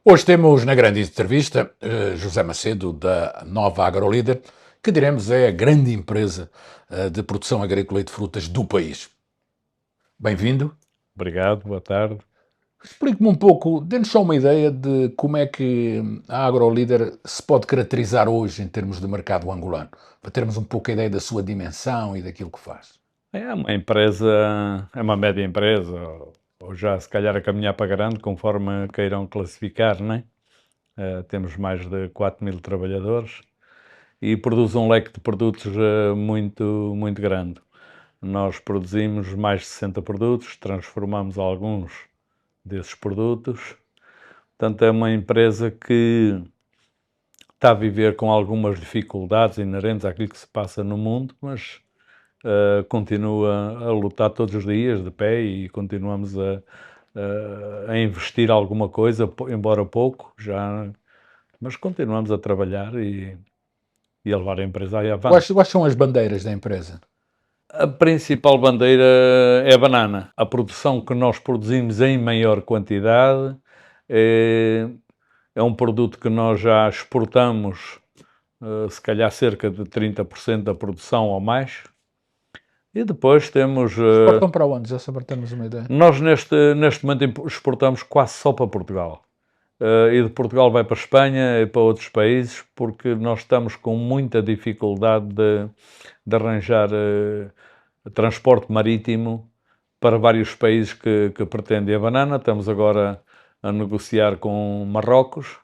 Hoje temos na grande entrevista José Macedo, da Nova AgroLíder, que diremos é a grande empresa de produção agrícola e de frutas do país. Bem-vindo. Obrigado, boa tarde. Explique-me um pouco, dê-nos só uma ideia de como é que a AgroLíder se pode caracterizar hoje em termos de mercado angolano, para termos um pouco a ideia da sua dimensão e daquilo que faz. É uma empresa, é uma média empresa, ou já se calhar a caminhar para grande, conforme queiram classificar, não é? Temos mais de 4.000 trabalhadores e produz um leque de produtos muito grande. Nós produzimos mais de 60 produtos, transformamos alguns desses produtos. Portanto, é uma empresa que está a viver com algumas dificuldades inerentes àquilo que se passa no mundo, mas continua a lutar todos os dias de pé e continuamos a investir alguma coisa, embora pouco, já, mas continuamos a trabalhar e a levar a empresa aí avante. Quais são as bandeiras da empresa? A principal bandeira é a banana. A produção que nós produzimos em maior quantidade é um produto que nós já exportamos, se calhar cerca de 30% da produção ou mais. E depois temos... Exportam para onde? Já só para termos uma ideia. Nós neste momento exportamos quase só para Portugal. E de Portugal vai para a Espanha e para outros países, porque nós estamos com muita dificuldade de arranjar transporte marítimo para vários países que pretendem a banana. Estamos agora a negociar com Marrocos.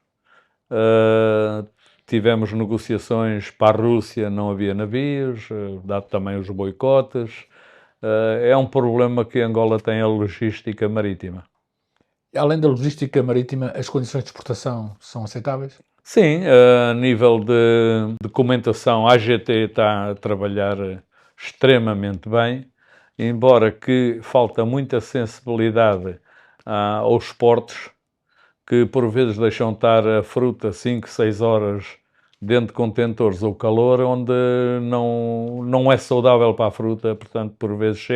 Tivemos negociações para a Rússia, não havia navios, dado também os boicotes. É um problema que Angola tem, a logística marítima. Além da logística marítima, as condições de exportação são aceitáveis? Sim, a nível de documentação, a AGT está a trabalhar extremamente bem, embora que falta muita sensibilidade aos portos, que por vezes deixam estar a fruta 5, 6 horas dentro de contentores ou calor, onde não é saudável para a fruta, portanto, por vezes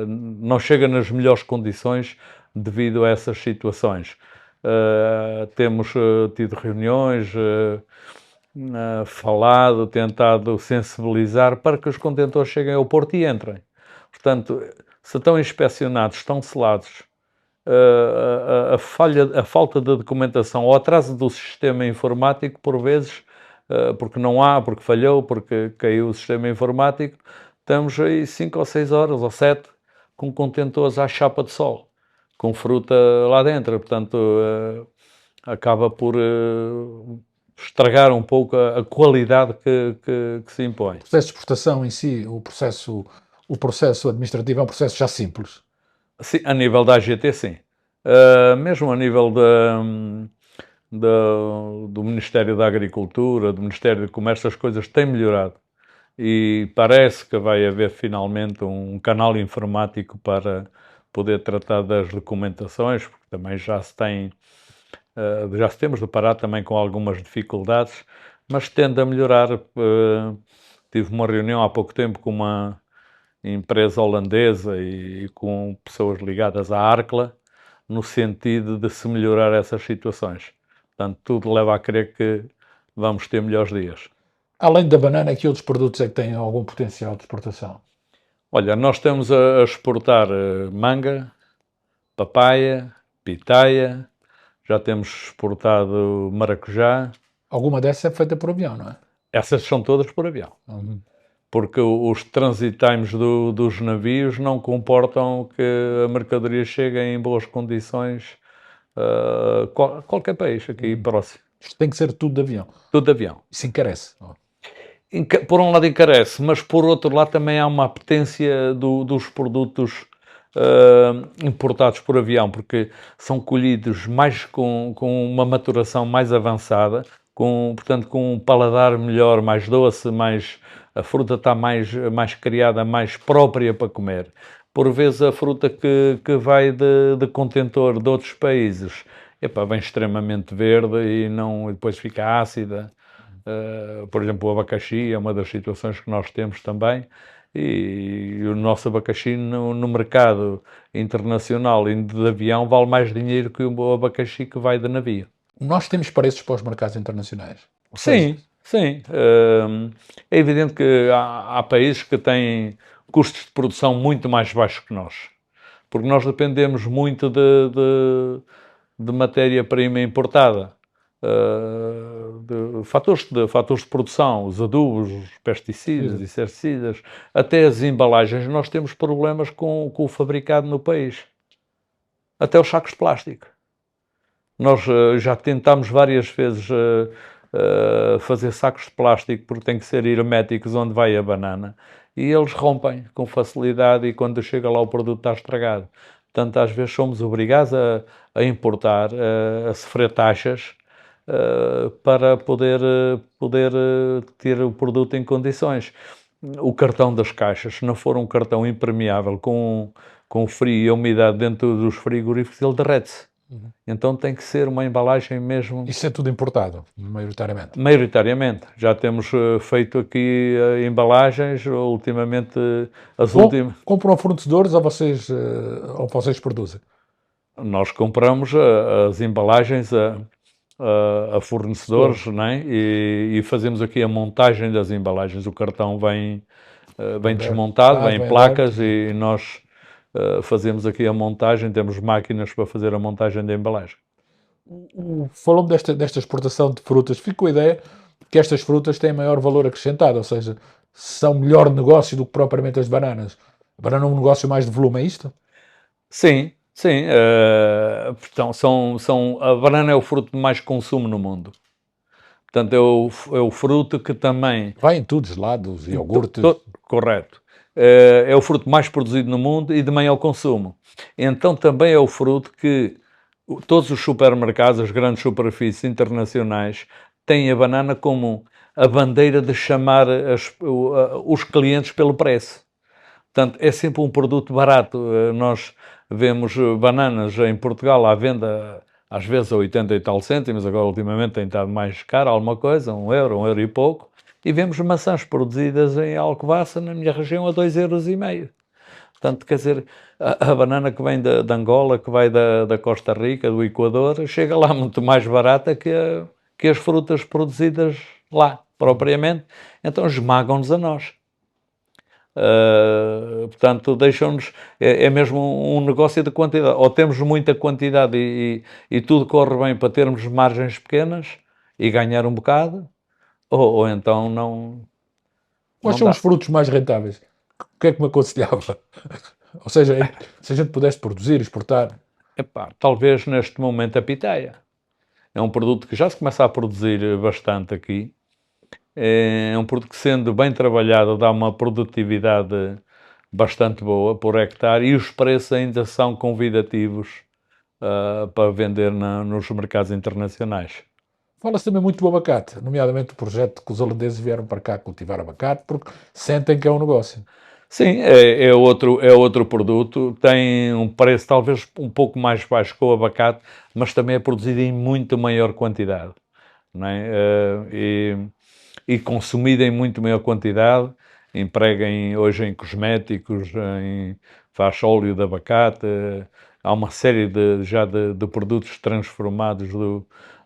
não chega nas melhores condições devido a essas situações. Temos tido reuniões, falado, tentado sensibilizar para que os contentores cheguem ao porto e entrem. Portanto, se estão inspecionados, estão selados, a falta de documentação ou atraso do sistema informático, por vezes, porque não há, porque falhou, porque caiu o sistema informático, estamos aí 5 ou 6 horas, ou 7, com contentores à chapa de sol, com fruta lá dentro. Portanto, acaba por estragar um pouco a qualidade que se impõe. O processo de exportação em si, o processo administrativo é um processo já simples. Sim, a nível da AGT, sim. Mesmo a nível do Ministério da Agricultura, do Ministério do Comércio, as coisas têm melhorado. E parece que vai haver finalmente um canal informático para poder tratar das documentações, porque também já se temos deparado também com algumas dificuldades, mas tende a melhorar. Tive uma reunião há pouco tempo com uma empresa holandesa e com pessoas ligadas à Arcla, no sentido de se melhorar essas situações. Portanto, tudo leva a crer que vamos ter melhores dias. Além da banana, que outros produtos é que têm algum potencial de exportação? Olha, nós estamos a exportar manga, papaya, pitaia, já temos exportado maracujá. Alguma dessas é feita por avião, não é? Essas são todas por avião. Porque os transit times dos navios não comportam que a mercadoria chegue em boas condições a qualquer país aqui próximo. Isto tem que ser tudo de avião. Tudo de avião. Isso encarece. Por um lado encarece, mas por outro lado também há uma apetência dos produtos importados por avião, porque são colhidos mais com uma maturação mais avançada, portanto com um paladar melhor, mais doce, a fruta está mais criada, mais própria para comer. Por vezes a fruta que vai de contentor de outros países, vem extremamente verde e depois fica ácida. Por exemplo, o abacaxi é uma das situações que nós temos também, e o nosso abacaxi no mercado internacional indo de avião vale mais dinheiro que o abacaxi que vai de navio. Nós temos preços para os mercados internacionais. Ou seja, Sim, sim. É evidente que há países que têm custos de produção muito mais baixos que nós, porque nós dependemos muito de matéria-prima importada, de fatores de produção, os adubos, os pesticidas, inseticidas, até as embalagens. Nós temos problemas com o fabricado no país, até os sacos de plástico. Nós já tentámos várias vezes fazer sacos de plástico porque tem que ser herméticos onde vai a banana e eles rompem com facilidade e quando chega lá o produto está estragado. Portanto, às vezes somos obrigados a importar, a sofrer taxas para poder ter o produto em condições. O cartão das caixas, se não for um cartão impermeável com frio e a umidade dentro dos frigoríficos, ele derrete-se. Então tem que ser uma embalagem mesmo. isso é tudo importado, maioritariamente. Maioritariamente. Já temos feito aqui embalagens, ultimamente as Bom, últimas. compram a fornecedores ou vocês produzem? Nós compramos as embalagens a fornecedores, né? E fazemos aqui a montagem das embalagens. O cartão vem desmontado, vem em placas e nós fazemos aqui a montagem, temos máquinas para fazer a montagem da embalagem. Falando desta exportação de frutas, fico com a ideia que estas frutas têm maior valor acrescentado, ou seja, são melhor negócio do que propriamente as bananas. A banana é um negócio mais de volume, é isto? Sim, sim. Então, a banana é o fruto de mais consumo no mundo. Portanto, é o fruto que também... Vai em tudo, gelados, iogurtes. Correto. É o fruto mais produzido no mundo e de maior consumo. Então, também é o fruto que todos os supermercados, as grandes superfícies internacionais, têm a banana como a bandeira de chamar os clientes pelo preço. Portanto, é sempre um produto barato. Nós vemos bananas em Portugal à venda às vezes a 80 e tal cêntimos, agora ultimamente tem estado mais caro alguma coisa, um euro e pouco, e vemos maçãs produzidas em Alcobaça, na minha região, a 2,5 €. Portanto, quer dizer, a banana que vem de Angola, que vai da Costa Rica, do Equador, chega lá muito mais barata que as frutas produzidas lá, propriamente, então esmagam-nos a nós. Portanto, deixam-nos, é mesmo um negócio de quantidade. Ou temos muita quantidade e tudo corre bem para termos margens pequenas e ganhar um bocado, ou então não Quais são dá. os frutos mais rentáveis? O que é que me aconselhava? Ou seja, se a gente pudesse produzir, exportar. Epá, talvez neste momento a pitaia. É um produto que já se começa a produzir bastante aqui. É um produto que, sendo bem trabalhado, dá uma produtividade bastante boa por hectare e os preços ainda são convidativos para vender nos mercados internacionais. Fala-se também muito do abacate, nomeadamente o projeto que os holandeses vieram para cá cultivar abacate, porque sentem que é um negócio. Sim, é outro produto, tem um preço talvez um pouco mais baixo que o abacate, mas também é produzido em muito maior quantidade, não é? E consumido em muito maior quantidade, emprega hoje em cosméticos, faz óleo de abacate, há uma série de produtos transformados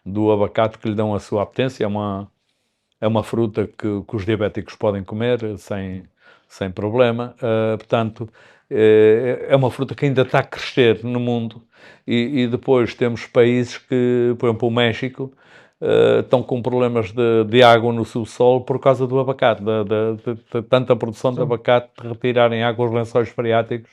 do abacate que lhe dão a sua apetência, é uma fruta que os diabéticos podem comer sem problema, portanto, é uma fruta que ainda está a crescer no mundo e depois temos países que, por exemplo, o México, estão com problemas de água no subsolo por causa do abacate, de tanta produção de abacate, de retirarem água aos lençóis freáticos,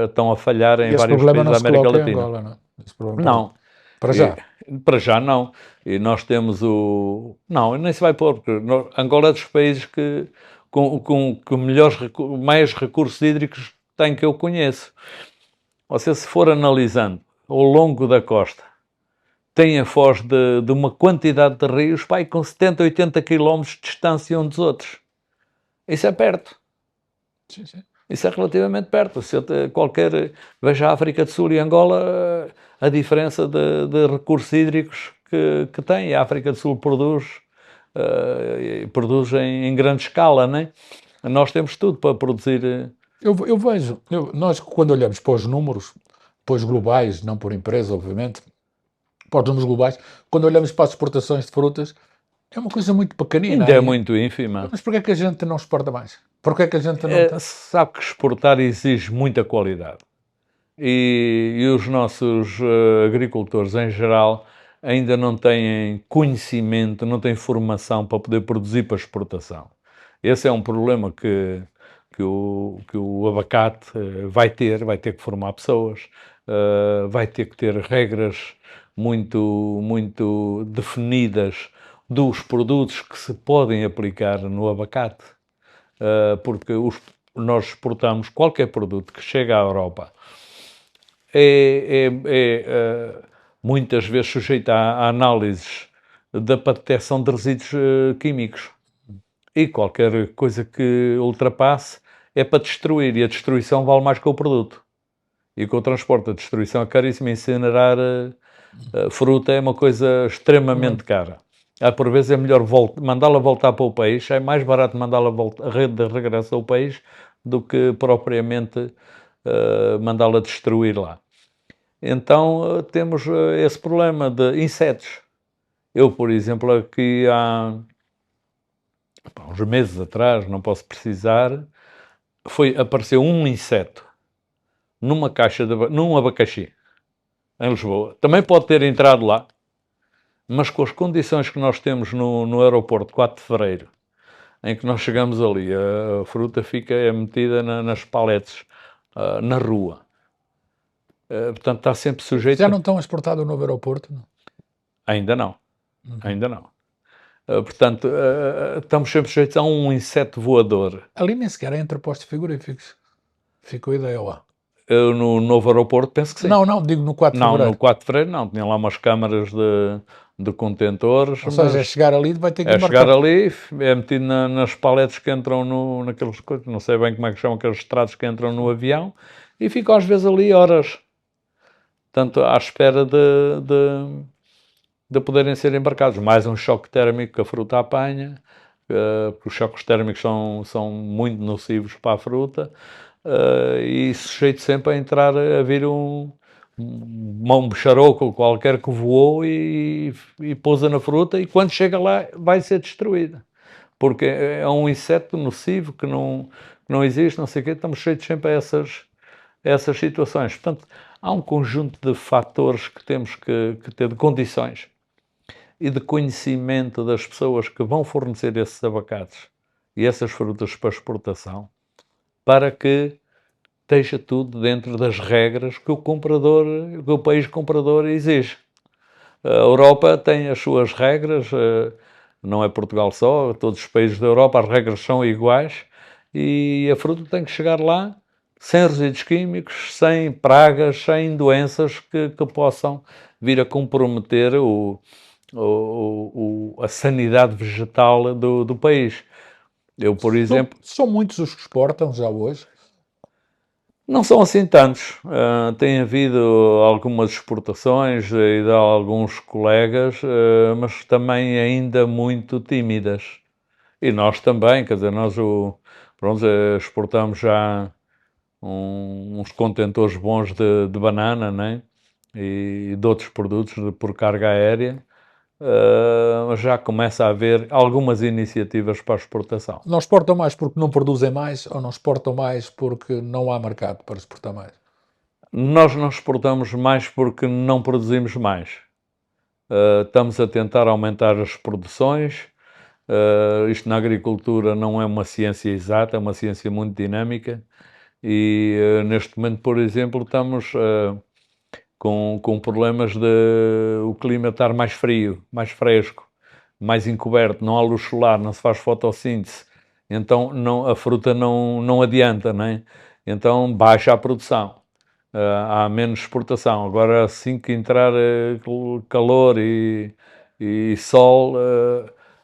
estão a falhar em E esse vários problema países não da se América coloca em Latina. Angola, não é? Esse problema Não. para já. Para já não. E nós temos o... Não, nem se vai pôr, porque Angola é dos países com mais recursos hídricos tem que eu conheço. Você, se for analisando ao longo da costa, tem a foz de uma quantidade de rios, pai, com 70, 80 quilómetros de distância uns dos outros. Isso é perto. Sim, sim. Isso é relativamente perto. Se veja a África do Sul e Angola, a diferença de recursos hídricos que tem. A África do Sul produz em grande escala, não é? Nós temos tudo para produzir. Eu vejo, nós quando olhamos para os números, para os globais, não por empresa, obviamente, para os números globais, quando olhamos para as exportações de frutas, é uma coisa muito pequenina. Ainda é muito ínfima. Mas porquê é que a gente não exporta mais? Porquê é que a gente não está? Sabe que exportar exige muita qualidade. E os nossos agricultores, em geral, ainda não têm conhecimento, não têm formação para poder produzir para exportação. Esse é um problema que o abacate vai ter que formar pessoas, vai ter que ter regras muito definidas dos produtos que se podem aplicar no abacate, porque nós exportamos qualquer produto que chega à Europa muitas vezes sujeito a análises da detecção de resíduos químicos. E qualquer coisa que ultrapasse é para destruir, e a destruição vale mais que o produto. E com o transporte, a destruição é caríssima. Incinerar fruta é uma coisa extremamente cara. Por vezes é melhor mandá-la voltar para o país, é mais barato mandá-la de regresso ao país do que propriamente mandá-la destruir lá. Então temos esse problema de insetos. Eu, por exemplo, aqui há uns meses atrás, não posso precisar, apareceu um inseto numa caixa num abacaxi em Lisboa. Também pode ter entrado lá, mas com as condições que nós temos no aeroporto 4 de Fevereiro, em que nós chegamos ali, a fruta fica metida nas paletes, na rua. Portanto, está sempre sujeito... Já não estão exportados no novo aeroporto? Não? Ainda não. Ainda não. Portanto, estamos sempre sujeitos a um inseto voador. Ali nem sequer é entrepostos frigoríficos. Ficou a ideia lá. No novo aeroporto penso que sim. Não, digo no 4 de Fevereiro. Não, no 4 de Fevereiro não. Tinha lá umas câmaras de contentores. Ou seja, é chegar ali vai ter que embarcar. É chegar ali, é metido nas paletes que entram naqueles coisas, não sei bem como é que chamam aqueles estrados que entram no avião, e ficam às vezes ali horas. Portanto, à espera de poderem ser embarcados. Mais um choque térmico que a fruta apanha, porque os choques térmicos são muito nocivos para a fruta, e sujeito sempre a entrar, a vir um bicharoco qualquer que voou e pousa na fruta, e quando chega lá vai ser destruída. Porque é um inseto nocivo que não existe, não sei o quê, estamos sujeitos sempre a essas situações. Portanto, há um conjunto de fatores que temos que ter, de condições e de conhecimento das pessoas que vão fornecer esses abacates e essas frutas para exportação, para que esteja tudo dentro das regras que o país comprador exige. A Europa tem as suas regras, não é Portugal só, todos os países da Europa as regras são iguais, e a fruta tem que chegar lá sem resíduos químicos, sem pragas, sem doenças que possam vir a comprometer a sanidade vegetal do país. Eu, por exemplo... São muitos os que exportam já hoje? Não são assim tantos. Tem havido algumas exportações de alguns colegas, mas também ainda muito tímidas. E nós também, quer dizer, nós exportamos já uns contentores bons de banana, né? E de outros produtos por carga aérea. Já começa a haver algumas iniciativas para a exportação. Não exportam mais porque não produzem mais, ou não exportam mais porque não há mercado para exportar mais? Nós não exportamos mais porque não produzimos mais. Estamos a tentar aumentar as produções. Isto na agricultura não é uma ciência exata, é uma ciência muito dinâmica. E neste momento, por exemplo, estamos com problemas de o clima estar mais frio, mais fresco, mais encoberto, não há luz solar, não se faz fotossíntese, então a fruta não adianta, não é? Então baixa a produção, há menos exportação. Agora, assim que entrar calor e sol,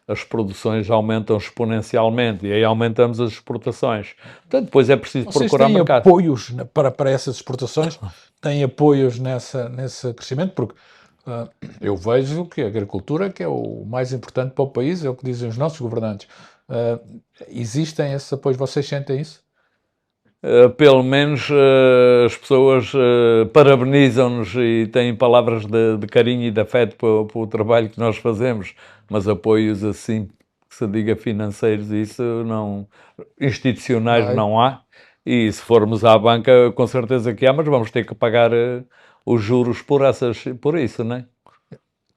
as produções aumentam exponencialmente e aí aumentamos as exportações. Portanto, depois é preciso procurar mercado. Vocês têm apoios para essas exportações? Têm apoios nesse crescimento? Porque eu vejo que a agricultura que é o mais importante para o país, é o que dizem os nossos governantes. Existem esses apoios? Vocês sentem isso? Pelo menos as pessoas parabenizam-nos e têm palavras de carinho e de afeto pelo trabalho que nós fazemos, mas apoios assim, que se diga financeiros, isso não, institucionais Não. não há. E se formos à banca, com certeza que há, mas vamos ter que pagar os juros por isso, não é?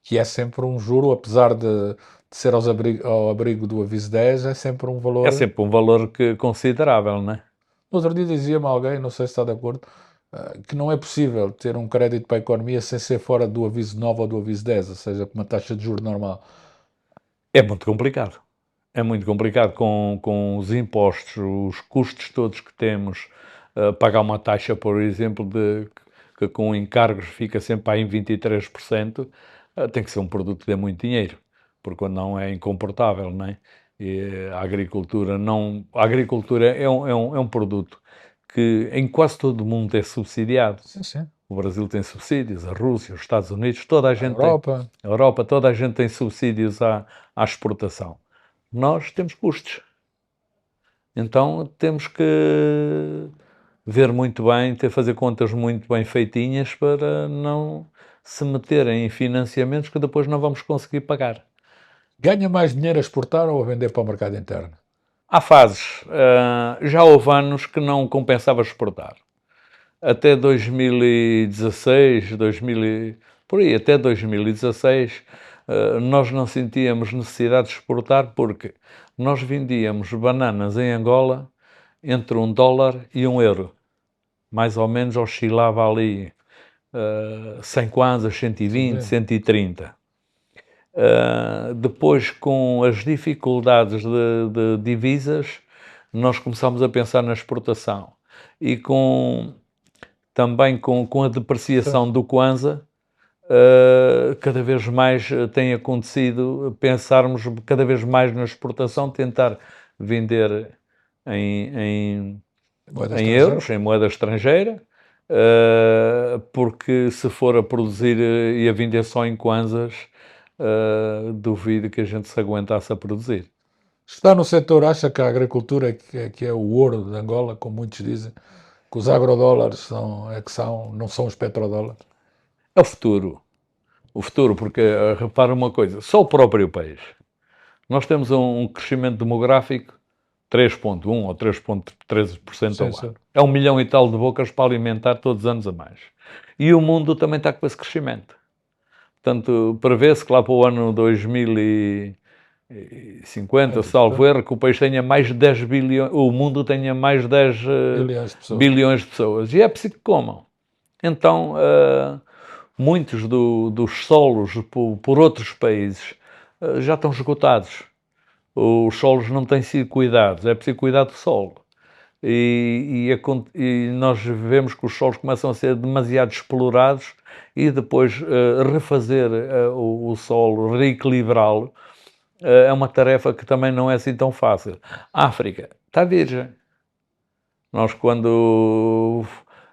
Que é sempre um juro, apesar de ser ao abrigo do aviso 10, é sempre um É valor. sempre um valor considerável, não é? No outro dia dizia-me alguém, não sei se está de acordo, que não é possível ter um crédito para a economia sem ser fora do aviso 9 ou do aviso 10, ou seja, com uma taxa de juros normal. É muito complicado. É muito complicado com os impostos, os custos todos que temos, pagar uma taxa, por exemplo, que com encargos fica sempre aí em 23%, tem que ser um produto que dê muito dinheiro, porque não é incomportável, não é? E a agricultura é um produto que em quase todo o mundo é subsidiado. Sim, sim. O Brasil tem subsídios, a Rússia, os Estados Unidos, toda a A gente tem. Europa. A Europa, toda a gente tem subsídios à exportação. Nós temos custos. Então temos que ver muito bem, fazer contas muito bem feitinhas para não se meterem em financiamentos que depois não vamos conseguir pagar. Ganha mais dinheiro a exportar ou a vender para o mercado interno? Há fases. Já houve anos que não compensava exportar. Até 2016, por aí, até 2016, nós não sentíamos necessidade de exportar porque nós vendíamos bananas em Angola entre $1 e €1. Mais ou menos oscilava ali 100 kwanzas, 120, 130. Depois, com as dificuldades de divisas, nós começámos a pensar na exportação. E também com a depreciação do Kwanza, cada vez mais tem acontecido pensarmos cada vez mais na exportação, tentar vender em euros, em moeda estrangeira, porque se for a produzir e a vender só em kwanzas, duvido que a gente se aguentasse a produzir. Está no setor, acha que a agricultura que é o ouro de Angola, como muitos dizem, que os agrodólares não são os petrodólares? É o futuro, porque repara uma coisa, só o próprio país. Nós temos um crescimento demográfico 3,1 ou 3,13% ao Sim, ano. sim. É 1 milhão e tal de bocas para alimentar todos os anos a mais. E o mundo também está com esse crescimento. Portanto, prevê-se que lá para o ano 2050, salvo erro, que o país tenha mais de 10 bilhões, o mundo tenha mais de 10 Bilhões de pessoas. bilhões de pessoas. E é preciso que comam. Então, muitos dos solos por outros países já estão esgotados. Os solos não têm sido cuidados, é preciso cuidar do solo. E nós vemos que os solos começam a ser demasiado explorados e depois refazer o solo, reequilibrá-lo, é uma tarefa que também não é assim tão fácil. A África está virgem. Nós, quando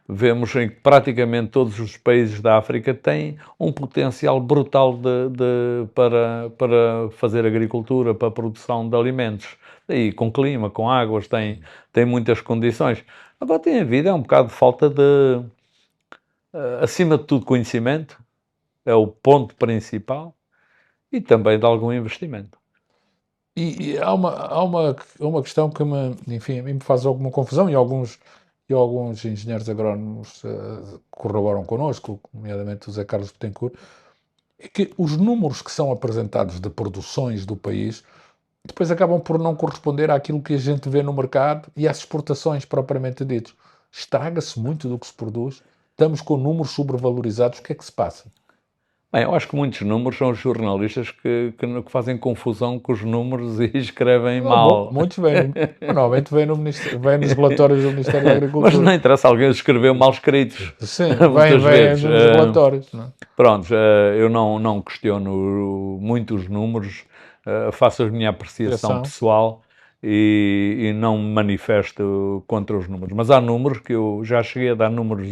vemos em que praticamente todos os países da África têm um potencial brutal para fazer agricultura, para a produção de alimentos. E com clima, com águas, tem muitas condições. Agora tem havido, é um bocado de falta de, acima de tudo, conhecimento, é o ponto principal, e também de algum investimento. E há uma questão que enfim, a mim me faz alguma confusão e alguns engenheiros agrónomos corroboram connosco, nomeadamente o Zé Carlos Betancourt, é que os números que são apresentados de produções do país depois acabam por não corresponder àquilo que a gente vê no mercado e às exportações propriamente ditas. Estraga-se muito do que se produz, estamos com números sobrevalorizados, o que é que se passa? Bem, eu acho que muitos números são os jornalistas que fazem confusão com os números e escrevem mal. Muitos vêm, normalmente vêm nos relatórios do Ministério da Mas Agricultura. não interessa, alguém escreveu mal escritos. Sim, Muitas vêm vezes. nos relatórios. Não é? Pronto, eu não questiono muito os números, faço a minha apreciação pessoal e não me manifesto contra os números. Mas há números que eu já cheguei a dar números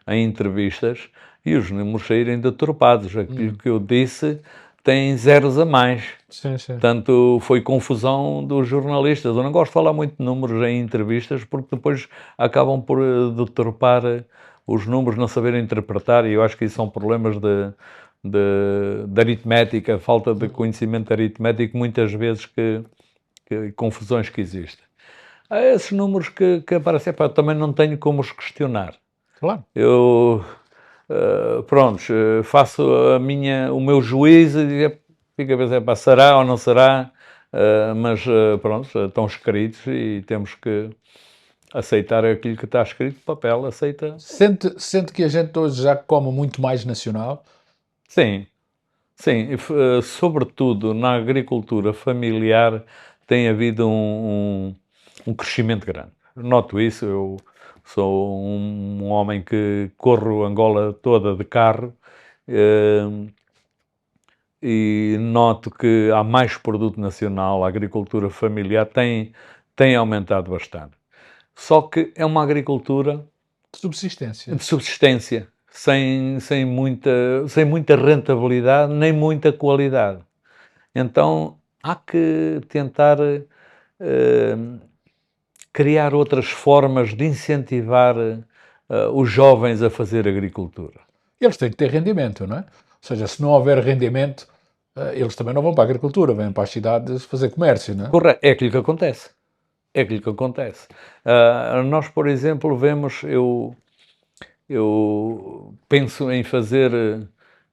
a entrevistas e os números saírem deturpados. Aquilo que eu disse tem zeros a mais. Sim, sim. Portanto, foi confusão dos jornalistas. Eu não gosto de falar muito de números em entrevistas, porque depois acabam por deturpar os números, não saberem interpretar, e eu acho que isso são problemas de aritmética, falta de conhecimento aritmético, muitas vezes confusões que existem. Há esses números que aparecem, epá, eu também não tenho como os questionar. Claro. Eu, faço o meu juízo e fico a pensar, epá, será ou não será, mas pronto, estão escritos e temos que aceitar aquilo que está escrito no papel, aceita. Sente que a gente hoje já come muito mais nacional? Sim, sim, sobretudo na agricultura familiar tem havido um crescimento grande. Noto isso, eu sou um homem que corro Angola toda de carro, e noto que há mais produto nacional, a agricultura familiar tem aumentado bastante. Só que é uma agricultura Subsistência. de subsistência, sem muita rentabilidade nem muita qualidade. Então há que tentar criar outras formas de incentivar os jovens a fazer agricultura. Eles têm que ter rendimento, não é? Ou seja, se não houver rendimento, eles também não vão para a agricultura, vêm para as cidades fazer comércio, não é? Correto, é aquilo que acontece. É aquilo que acontece. Nós, por exemplo, vemos, eu penso em fazer,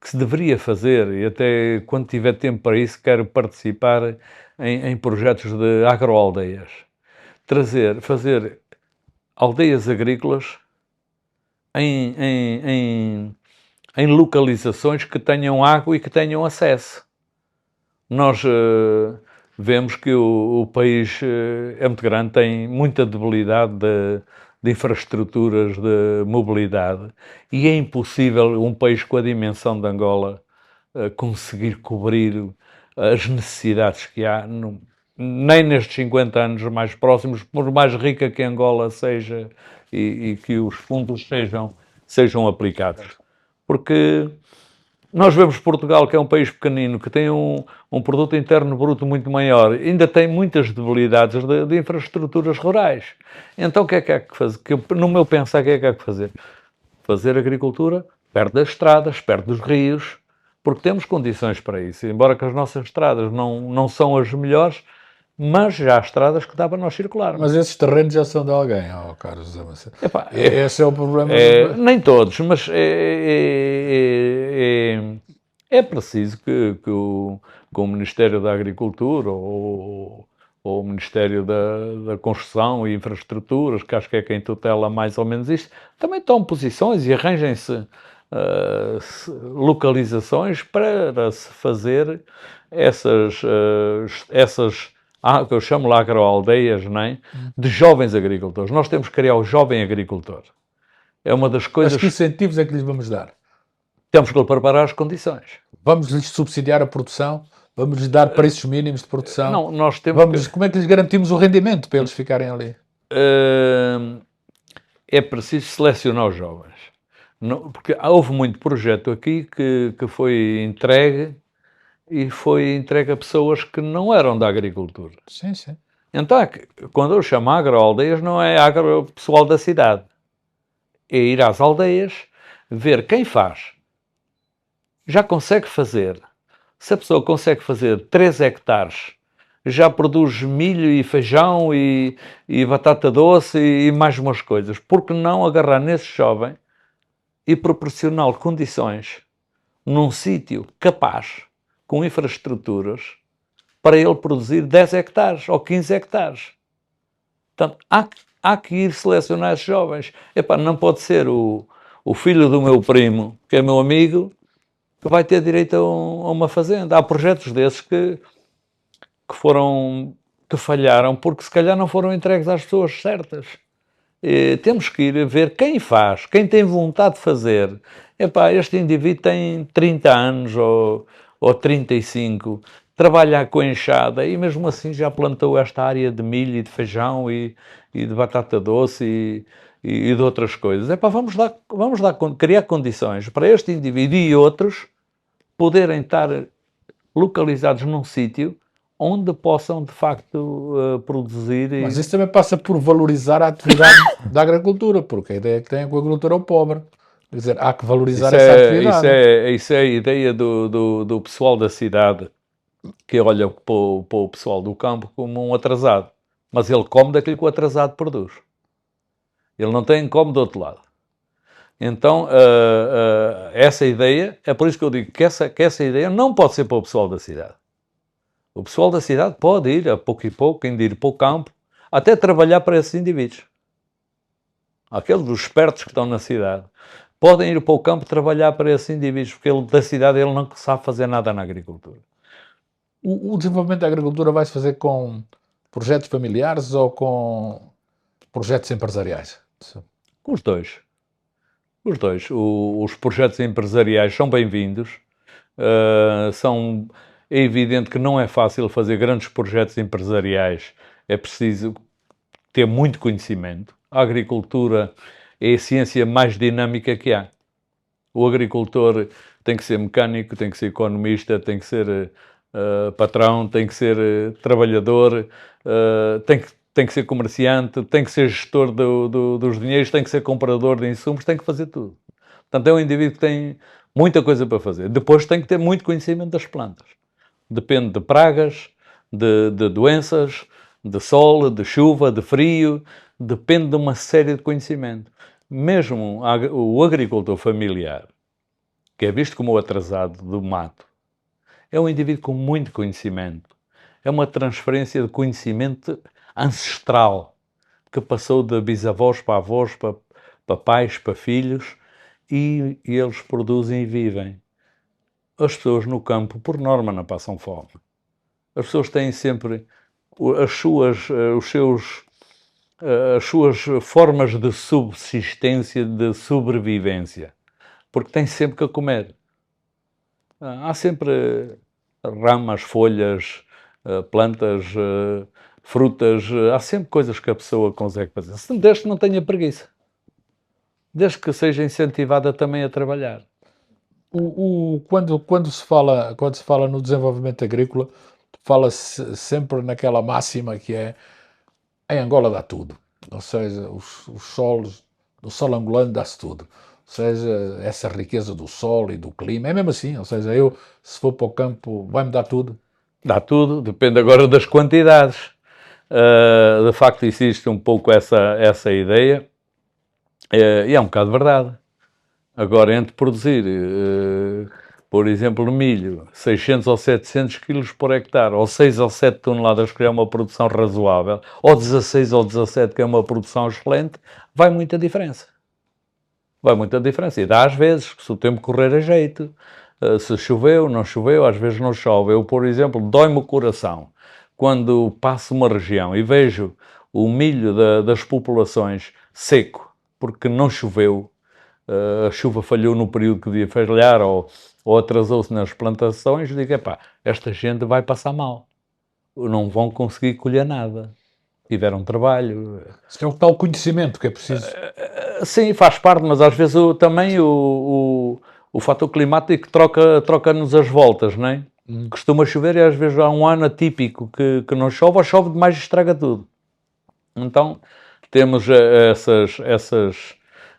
que se deveria fazer, e até quando tiver tempo para isso, quero participar em projetos de agroaldeias. Fazer aldeias agrícolas em, em, em, em localizações que tenham água e que tenham acesso. Nós vemos que o país é muito grande, tem muita debilidade de infraestruturas de mobilidade e é impossível um país com a dimensão de Angola conseguir cobrir as necessidades que há, nem nestes 50 anos mais próximos, por mais rica que Angola seja e que os fundos sejam aplicados. Porque nós vemos Portugal, que é um país pequenino, que tem um produto interno bruto muito maior, ainda tem muitas debilidades de infraestruturas rurais. Então o que é que há que fazer? No meu pensar, o que é que há que fazer? Fazer agricultura perto das estradas, perto dos rios, porque temos condições para isso. Embora que as nossas estradas não são as melhores, mas já há estradas que dá para nós circularmos. Mas esses terrenos já são de alguém, Carlos José Macedo. Epá, Esse é o problema. nem todos, mas é preciso que o Ministério da Agricultura ou o Ministério da Construção e Infraestruturas, que acho que é quem tutela mais ou menos isto, também tomem posições e arranjem-se localizações para se fazer essas que eu chamo lá agroaldeias, não é? De jovens agricultores. Nós temos que criar o jovem agricultor. É uma das coisas... Mas que incentivos é que lhes vamos dar? Temos que lhe preparar as condições. Vamos-lhes subsidiar a produção? Vamos-lhes dar preços mínimos de produção? Não, nós temos Como é que lhes garantimos o rendimento para eles ficarem ali? É preciso selecionar os jovens. Porque houve muito projeto aqui que foi entregue e foi entregue a pessoas que não eram da agricultura. Sim, sim. Então, quando eu chamo agroaldeias, não é pessoal da cidade. É ir às aldeias, ver quem faz. Já consegue fazer. Se a pessoa consegue fazer 3 hectares, já produz milho e feijão e batata doce e mais umas coisas. Por que não agarrar nesse jovem e proporcionar condições num sítio capaz, com infraestruturas, para ele produzir 10 hectares ou 15 hectares. Portanto, há que ir selecionar esses jovens. Epá, não pode ser o filho do meu primo, que é meu amigo, que vai ter direito a uma fazenda. Há projetos desses que falharam porque se calhar não foram entregues às pessoas certas. Temos que ir ver quem faz, quem tem vontade de fazer. Epá, este indivíduo tem 30 anos ou 35, trabalha com enxada e mesmo assim já plantou esta área de milho e de feijão e de batata doce e de outras coisas. Epá, vamos criar condições para este indivíduo e outros poderem estar localizados num sítio onde possam, de facto, produzir. Mas isso também passa por valorizar a atividade da agricultura, porque a ideia que tem é que o agricultor é o pobre. Quer dizer, há que valorizar essa atividade. Isso é a ideia do pessoal da cidade, que olha para o pessoal do campo como um atrasado. Mas ele come daquilo que o atrasado produz. Ele não tem come do outro lado. Então, essa ideia, é por isso que eu digo que essa ideia não pode ser para o pessoal da cidade. O pessoal da cidade pode ir, a pouco e pouco, ainda ir para o campo, até trabalhar para esses indivíduos. Aqueles dos espertos que estão na cidade podem ir para o campo trabalhar para esses indivíduos, porque ele, da cidade ele não sabe fazer nada na agricultura. O desenvolvimento da agricultura vai-se fazer com projetos familiares ou com projetos empresariais? Os dois. Os dois. Os projetos empresariais são bem-vindos. É evidente que não é fácil fazer grandes projetos empresariais. É preciso ter muito conhecimento. A agricultura é a ciência mais dinâmica que há. O agricultor tem que ser mecânico, tem que ser economista, tem que ser patrão, tem que ser trabalhador, tem que ser comerciante, tem que ser gestor dos dinheiros, tem que ser comprador de insumos, tem que fazer tudo. Portanto, é um indivíduo que tem muita coisa para fazer. Depois tem que ter muito conhecimento das plantas. Depende de pragas, de doenças, de sol, de chuva, de frio, depende de uma série de conhecimento. Mesmo o agricultor familiar, que é visto como o atrasado do mato, é um indivíduo com muito conhecimento. É uma transferência de conhecimento ancestral, que passou de bisavós para avós, para pais, para filhos, e eles produzem e vivem. As pessoas no campo, por norma, não passam fome. As pessoas têm sempre as suas formas de subsistência, de sobrevivência, porque têm sempre que comer. Há sempre ramas, folhas, plantas, frutas, há sempre coisas que a pessoa consegue fazer, desde que não tenha preguiça, desde que seja incentivada também a trabalhar. Quando se fala no desenvolvimento agrícola, fala-se sempre naquela máxima que é em Angola dá tudo. Ou seja, do solo angolano dá-se tudo. Ou seja, essa riqueza do sol e do clima, é mesmo assim. Ou seja, eu, se for para o campo, vai-me dar tudo. Dá tudo, depende agora das quantidades. De facto, existe um pouco essa ideia, e é um bocado verdade. Agora, entre produzir, por exemplo, no milho, 600 ou 700 quilos por hectare, ou 6 ou 7 toneladas, que é uma produção razoável, ou 16 ou 17, que é uma produção excelente, vai muita diferença. Vai muita diferença. E dá às vezes, se o tempo correr a jeito, se choveu, não choveu, às vezes não chove. Eu, por exemplo, dói-me o coração quando passo uma região e vejo o milho das populações seco, porque não choveu, a chuva falhou no período que devia falhar ou atrasou-se nas plantações, digo, epá, esta gente vai passar mal. Não vão conseguir colher nada. Tiveram trabalho. Isso é o tal conhecimento que é preciso. Sim, faz parte, mas às vezes também o fator climático troca-nos as voltas, não é? Costuma chover e às vezes há um ano atípico que não chove, ou chove demais e estraga tudo. Então, temos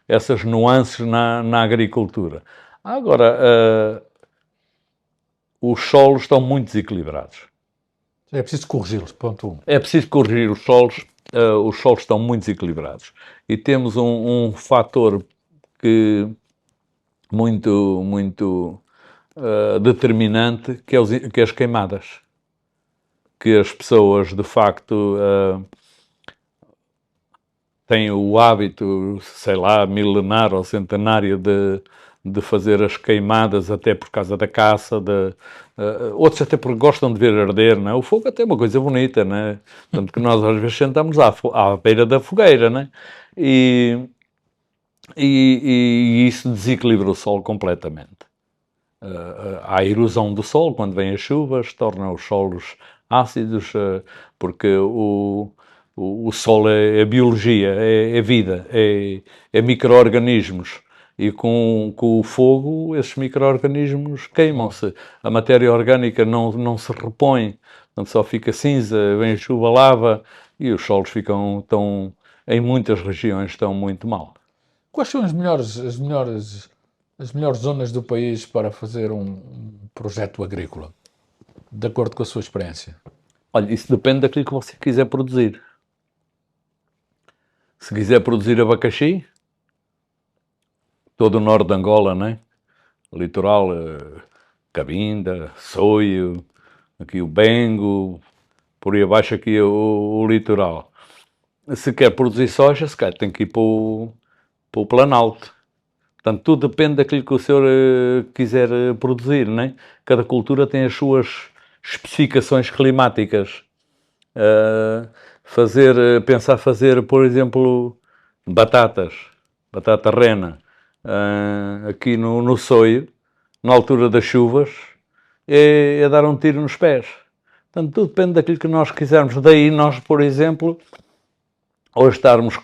essas nuances na agricultura. Agora, os solos estão muito desequilibrados. É preciso corrigi-los, ponto 1. É preciso corrigir os solos estão muito desequilibrados. E temos um fator que muito determinante, que é as queimadas. Que as pessoas, de facto, têm o hábito, sei lá, milenar ou centenário de fazer as queimadas até por causa da caça, outros até porque gostam de ver arder, não é? O fogo até é uma coisa bonita, não é? Tanto que nós às vezes sentamos à beira da fogueira, não é? E isso desequilibra o solo completamente. Há a erosão do solo quando vêm as chuvas, torna os solos ácidos, porque o solo é biologia, é vida, é micro-organismos. e com o fogo esses micro-organismos queimam-se. A matéria orgânica não se repõe, portanto só fica cinza, vem a chuva, lava e os solos em muitas regiões estão muito mal. Quais são as melhores zonas do país para fazer um projeto agrícola, de acordo com a sua experiência? Olha, isso depende daquilo que você quiser produzir. Se quiser produzir abacaxi, todo o norte de Angola, né? Litoral, Cabinda, Soio, aqui o Bengo, por aí abaixo aqui o litoral. Se quer produzir soja, se quer, tem que ir para o Planalto. Portanto, tudo depende daquilo que o senhor quiser produzir, né? Cada cultura tem as suas especificações climáticas. Pensar fazer, por exemplo, batata rena, aqui no Soio, na altura das chuvas, é dar um tiro nos pés. Portanto, tudo depende daquilo que nós quisermos. Daí nós, por exemplo, hoje estarmos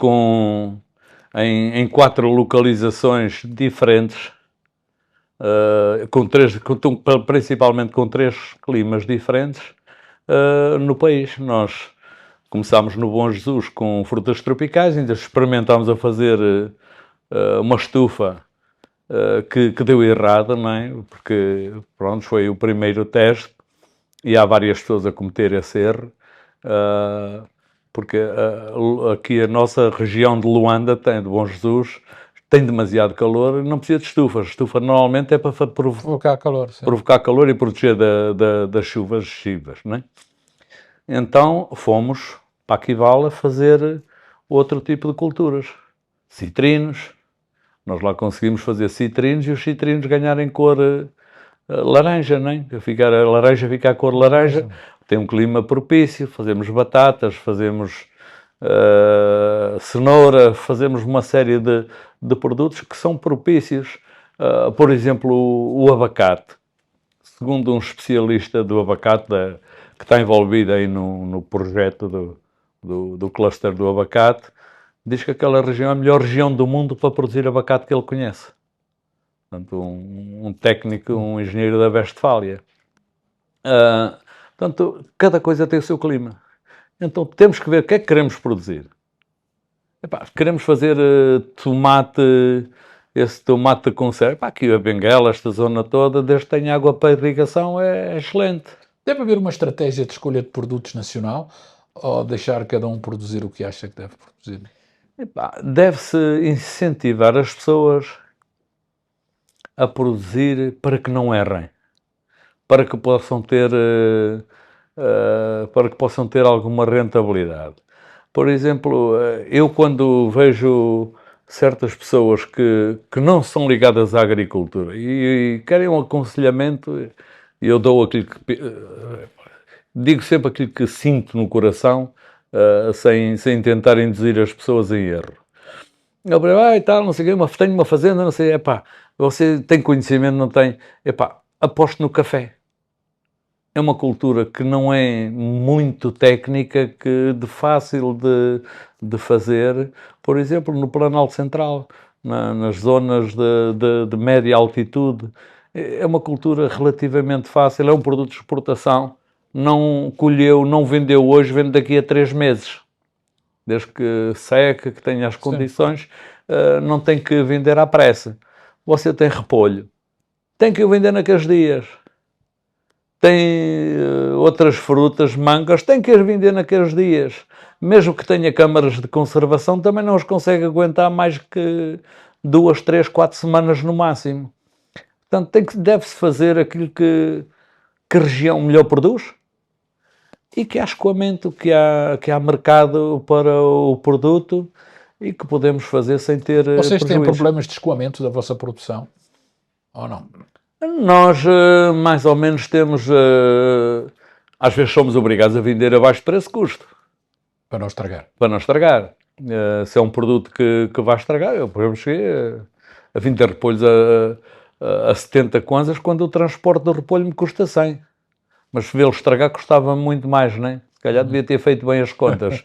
em 4 localizações diferentes, principalmente com 3 climas diferentes no país. Nós começámos no Bom Jesus com frutas tropicais, ainda experimentámos a fazer uma estufa que deu errado, não é? Porque, pronto, foi o primeiro teste e há várias pessoas a cometer esse erro, porque aqui a nossa região de Luanda, de Bom Jesus, tem demasiado calor e não precisa de estufa. A estufa normalmente é para Provocar calor, sim. provocar calor e proteger das chuvas excessivas, não é? Então fomos para Akivala fazer outro tipo de culturas. Citrinos. Nós lá conseguimos fazer citrinos e os citrinos ganharem cor laranja, não é? A laranja fica a cor laranja. Tem um clima propício. Fazemos batatas, fazemos cenoura, fazemos uma série de produtos que são propícios. Por exemplo, o abacate. Segundo um especialista do abacate, que está envolvido aí no projeto do cluster do abacate, diz que aquela região é a melhor região do mundo para produzir abacate que ele conhece. Portanto, um técnico, um engenheiro da Westfália. Portanto, cada coisa tem o seu clima. Então, temos que ver o que é que queremos produzir. Queremos fazer esse tomate de conserva. Aqui a Benguela, esta zona toda, desde que tenha água para irrigação, é excelente. Deve haver uma estratégia de escolha de produtos nacional ou deixar cada um produzir o que acha que deve produzir? Deve-se incentivar as pessoas a produzir para que não errem, para que possam ter alguma rentabilidade. Por exemplo, eu quando vejo certas pessoas que não são ligadas à agricultura e querem um aconselhamento, eu dou aquilo que digo sempre aquilo que sinto no coração, sem tentar induzir as pessoas em erro. Eu tal, não sei o quê, tenho uma fazenda, não sei, você tem conhecimento, não tem? Aposto no café. É uma cultura que não é muito técnica, de fácil de fazer. Por exemplo, no Planalto Central, nas zonas de média altitude, é uma cultura relativamente fácil, é um produto de exportação. Não colheu, não vendeu hoje, vende daqui a 3 meses. Desde que seca, que tenha as condições, não tem que vender à pressa. Você tem repolho, tem que o vender naqueles dias. Tem outras frutas, mangas, tem que as vender naqueles dias. Mesmo que tenha câmaras de conservação, também não as consegue aguentar mais que 2, 3, 4 semanas no máximo. Portanto, deve-se fazer aquilo que a região melhor produz e que há escoamento, que há mercado para o produto e que podemos fazer sem ter Vocês têm prejuízo. problemas de escoamento da vossa produção? Ou não? Nós, mais ou menos, temos... às vezes somos obrigados a vender abaixo de preço-custo. Para não estragar. Para não estragar. Se é um produto que vai estragar, eu, por exemplo, cheguei a vender repolhos a 70 kwanzas quando o transporte do repolho me custa 100. Mas vê-lo estragar custava muito mais, não é? Se calhar devia ter feito bem as contas.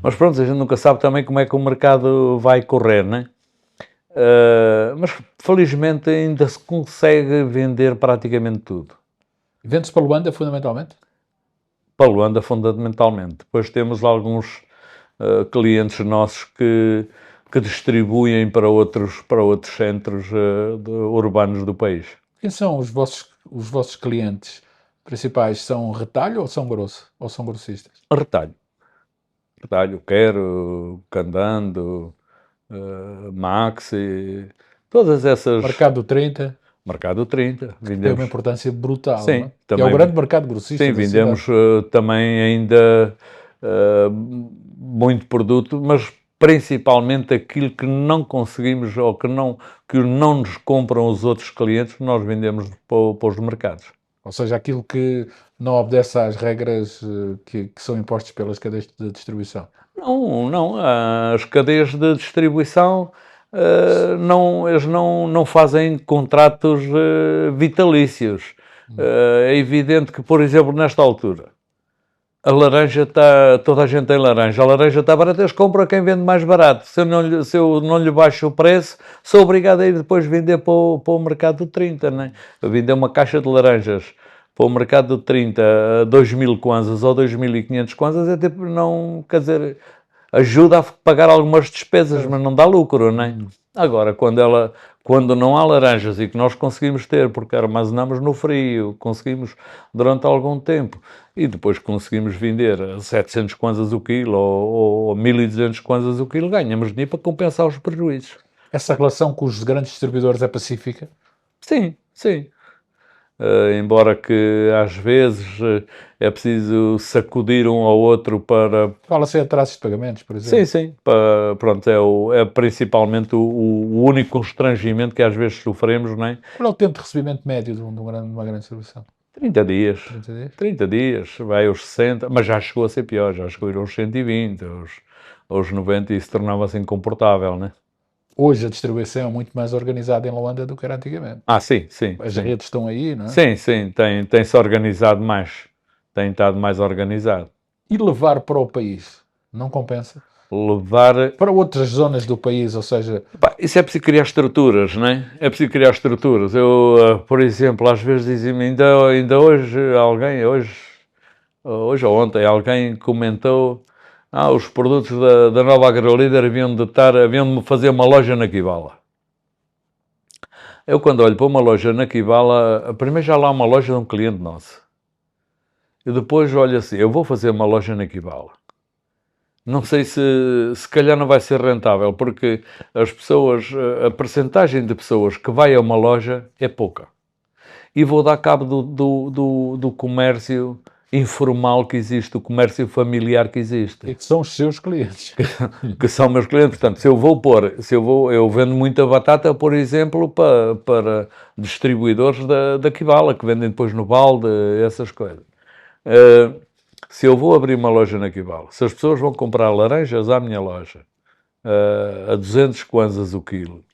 Mas pronto, a gente nunca sabe também como é que o mercado vai correr, não é? Mas felizmente ainda se consegue vender praticamente tudo. Vende-se para Luanda, fundamentalmente? Para Luanda, fundamentalmente. Depois temos alguns clientes nossos que distribuem para outros centros urbanos do país. Quem são os vossos clientes principais? São retalho ou são grosso? Ou são grossistas? Retalho. Retalho, Quero, Candando, Maxi, todas essas... Mercado 30 Mercado 30, tem uma vendemos. importância brutal, não Sim, é? Que é o também. grande mercado grossista Sim, da cidade. vendemos também ainda muito produto, mas principalmente aquilo que não conseguimos ou que não nos compram os outros clientes, nós vendemos para os mercados. Ou seja, aquilo que não obedece às regras que são impostas pelas cadeias de distribuição. Não, as cadeias de distribuição eles não fazem contratos vitalícios. É evidente que, por exemplo, nesta altura, a laranja está... Toda a gente tem laranja. A laranja está barata, eles compram a quem vende mais barato. Se eu não lhe baixo o preço, sou obrigado a ir depois vender para o mercado do 30, né? Vender uma caixa de laranjas para o mercado do 30 a 2.000 kwanzas ou 2.500 kwanzas é tipo, não... Quer dizer, ajuda a pagar algumas despesas, mas não dá lucro, não é? Agora, quando não há laranjas e que nós conseguimos ter, porque armazenamos no frio, conseguimos durante algum tempo, e depois conseguimos vender a 700 kwanzas o quilo ou 1.200 kwanzas o quilo, ganhamos dinheiro para compensar os prejuízos. Essa relação com os grandes distribuidores é pacífica? Sim, sim. Embora que às vezes é preciso sacudir um ao outro para... Fala-se em atrasos de pagamentos, por exemplo. Sim. Pronto, é principalmente o único constrangimento que às vezes sofremos, não é? Qual é o tempo de recebimento médio de uma grande distribuição? 30 dias. 30 dias? 30 dias, vai aos 60, mas já chegou a ser pior, já chegou a ir aos 120, aos 90 e isso tornava-se incomportável, né? Hoje a distribuição é muito mais organizada em Luanda do que era antigamente. Sim. As redes estão aí, não é? Sim, tem-se organizado mais, tem estado mais organizado. E levar para o país não compensa? Levar... Para outras zonas do país, ou seja... Isso é preciso criar estruturas, não é? É preciso criar estruturas. Eu, por exemplo, às vezes dizem-me, ainda hoje alguém, hoje ou ontem, alguém comentou, os produtos da nova AgroLíder haviam de fazer uma loja na Kibala. Eu, quando olho para uma loja na Kibala, primeiro já lá há uma loja de um cliente nosso. E depois olho assim, eu vou fazer uma loja na Kibala. Não sei se calhar não vai ser rentável, porque as pessoas, a percentagem de pessoas que vai a uma loja é pouca. E vou dar cabo do comércio informal que existe, o comércio familiar que existe. E que são os seus clientes. Que são meus clientes. Portanto, eu vendo muita batata, por exemplo, para distribuidores da Kibala, que vendem depois no balde, essas coisas. Se eu vou abrir uma loja na Kibala, se as pessoas vão comprar laranjas à minha loja a 200 kwanzas o quilo,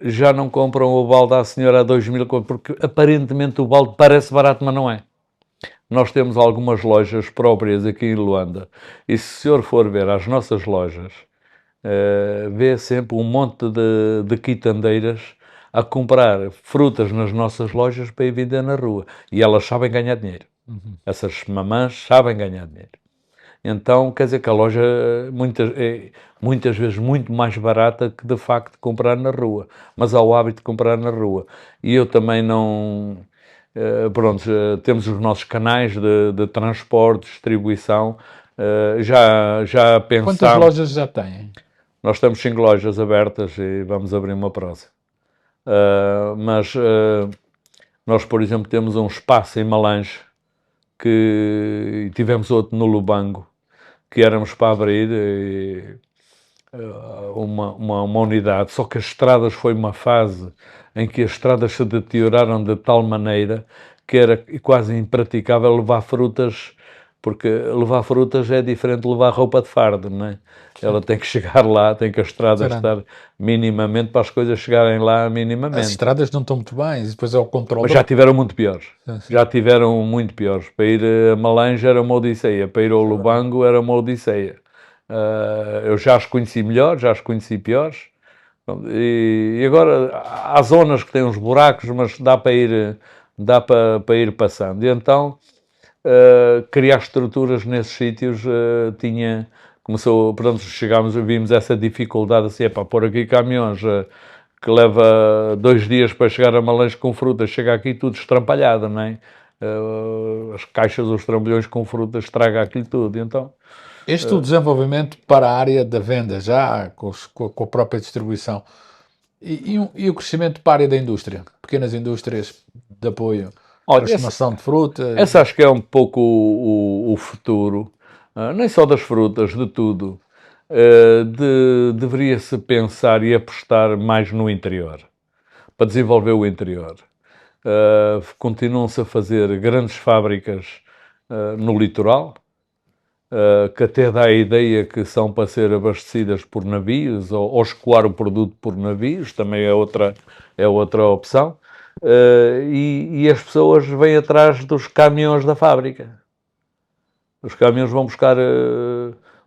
já não compram o balde à senhora a 2.000, porque aparentemente o balde parece barato, mas não é. Nós temos algumas lojas próprias aqui em Luanda, e se o senhor for ver as nossas lojas, vê sempre um monte de quitandeiras a comprar frutas nas nossas lojas para ir vender na rua. E elas sabem ganhar dinheiro. Essas mamãs sabem ganhar dinheiro. Então, quer dizer que a loja é muitas vezes muito mais barata que de facto comprar na rua. Mas há o hábito de comprar na rua. E eu também não... temos os nossos canais de transporte, distribuição. Já pensámos... Quantas lojas já têm? Nós estamos 5 lojas abertas e vamos abrir uma próxima. Mas nós, por exemplo, temos um espaço em Malange que tivemos outro no Lubango, que éramos para abrir uma unidade, só que as estradas foi uma fase em que as estradas se deterioraram de tal maneira que era quase impraticável levar frutas, porque levar frutas é diferente de levar roupa de fardo, não é? Ela tem que chegar lá, tem que a estrada estar minimamente para as coisas chegarem lá minimamente. As estradas não estão muito bem, e depois é o controle. Mas já tiveram muito piores. Sim. Já tiveram muito piores. Para ir a Malange era uma odisseia, para ir ao Lubango era uma odisseia. Eu já as conheci melhor, já as conheci piores, E agora há zonas que têm uns buracos, mas dá para ir passando. E então, criar estruturas nesses sítios portanto, vimos essa dificuldade assim, para pôr aqui caminhões que leva 2 dias para chegar a Malães com fruta, chega aqui tudo estrampalhado, não é? As caixas, os trambolhões com fruta estraga aquilo tudo, então... Este o desenvolvimento para a área da venda, já com a própria distribuição. E o crescimento para a área da indústria? Pequenas indústrias de apoio, Olha, transformação de frutas. essa acho que é um pouco o futuro, nem só das frutas, de tudo. Deveria-se pensar e apostar mais no interior, para desenvolver o interior. Continuam-se a fazer grandes fábricas no litoral, que até dá a ideia que são para ser abastecidas por navios ou escoar o produto por navios, também é outra opção. E as pessoas vêm atrás dos caminhões da fábrica. Os caminhões vão buscar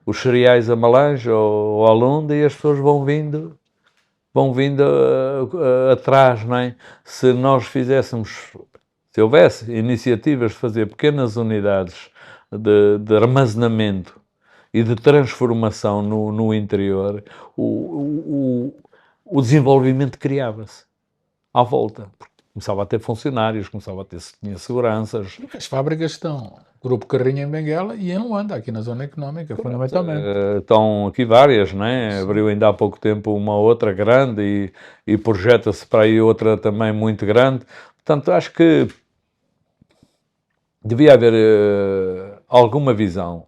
os cereais a Malange ou a Lunda e as pessoas vão vindo atrás, não é? Se nós se houvesse iniciativas de fazer pequenas unidades de armazenamento e de transformação no interior, o desenvolvimento criava-se à volta. Começava a ter funcionários, tinha seguranças. As fábricas estão, Grupo Carrinho em Benguela e em Luanda, aqui na zona económica, fundamentalmente. Estão aqui várias, não é? Abriu ainda há pouco tempo uma outra grande e projeta-se para aí outra também muito grande. Portanto, acho que devia haver alguma visão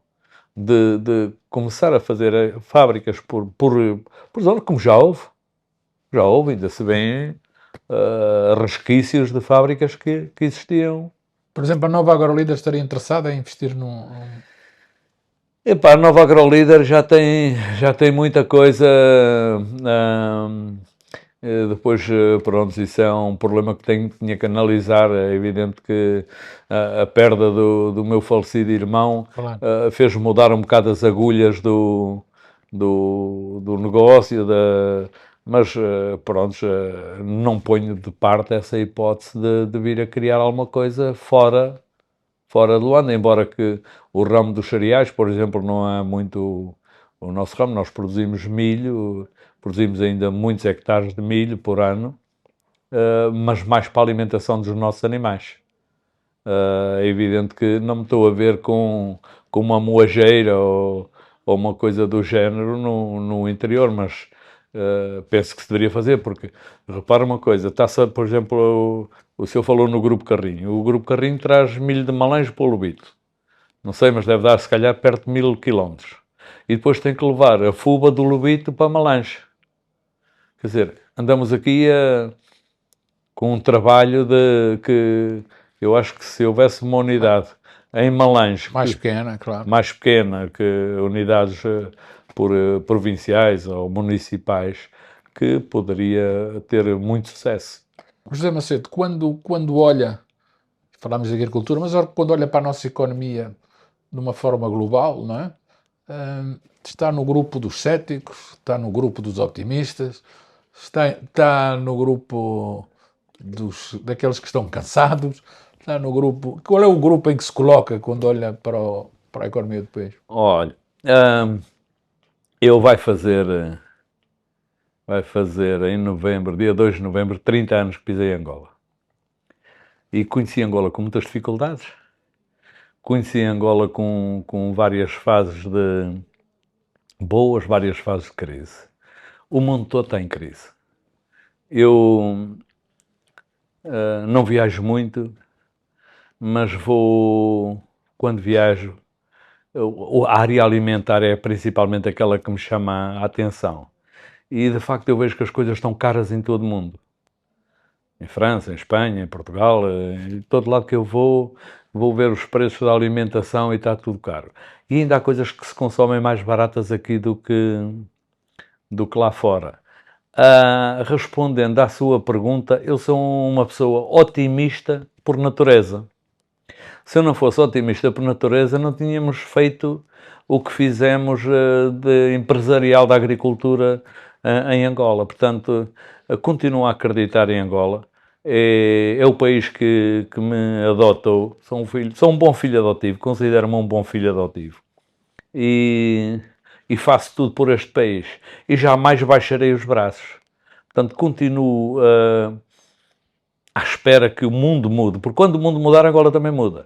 de começar a fazer fábricas por zona, como já houve, ainda se vêem resquícios de fábricas que existiam. Por exemplo, a Nova AgroLíder estaria interessada em investir Epá, a Nova AgroLíder já tem muita coisa. Depois, pronto, isso é um problema que tinha que analisar. É evidente que a perda do meu falecido irmão Claro. fez mudar um bocado as agulhas do negócio, mas pronto, não ponho de parte essa hipótese de vir a criar alguma coisa fora de Luanda, embora que o ramo dos cereais, por exemplo, não é muito o nosso ramo. Nós produzimos milho, produzimos ainda muitos hectares de milho por ano, mas mais para a alimentação dos nossos animais. É evidente que não me estou a ver com uma moageira ou uma coisa do género no interior, mas penso que se deveria fazer, porque repara uma coisa, está-se, por exemplo, o senhor falou no Grupo Carrinho. O Grupo Carrinho traz milho de Malange para o Lobito. Não sei, mas deve dar se calhar perto de 1000 km. E depois tem que levar a fuba do Lobito para Malange. Quer dizer, andamos aqui com um trabalho que eu acho que se houvesse uma unidade em Malange... mais pequena, claro. Mais pequena que unidades provinciais ou municipais, que poderia ter muito sucesso. José Macedo, quando olha, falámos de agricultura, mas quando olha para a nossa economia de uma forma global, não é? Está no grupo dos céticos, está no grupo dos otimistas, está no grupo daqueles que estão cansados, está no grupo... Qual é o grupo em que se coloca quando olha para a economia do país? Olha, eu vai fazer em novembro, dia 2 de novembro, 30 anos que pisei Angola. E conheci Angola com muitas dificuldades. Conheci Angola com várias fases boas, várias fases de crise. O mundo todo está em crise. Eu não viajo muito, mas quando viajo, a área alimentar é principalmente aquela que me chama a atenção. E de facto eu vejo que as coisas estão caras em todo o mundo. Em França, em Espanha, em Portugal, em todo lado que eu vou ver os preços da alimentação e está tudo caro. E ainda há coisas que se consomem mais baratas aqui do que lá fora. Respondendo à sua pergunta, eu sou uma pessoa otimista por natureza. Se eu não fosse otimista por natureza, não tínhamos feito o que fizemos de empresarial da agricultura em Angola. Portanto, continuo a acreditar em Angola. É o país que me adotou. Sou um bom filho adotivo, considero-me um bom filho adotivo. E faço tudo por este país. E jamais baixarei os braços. Portanto, continuo à espera que o mundo mude, porque quando o mundo mudar, Angola também muda.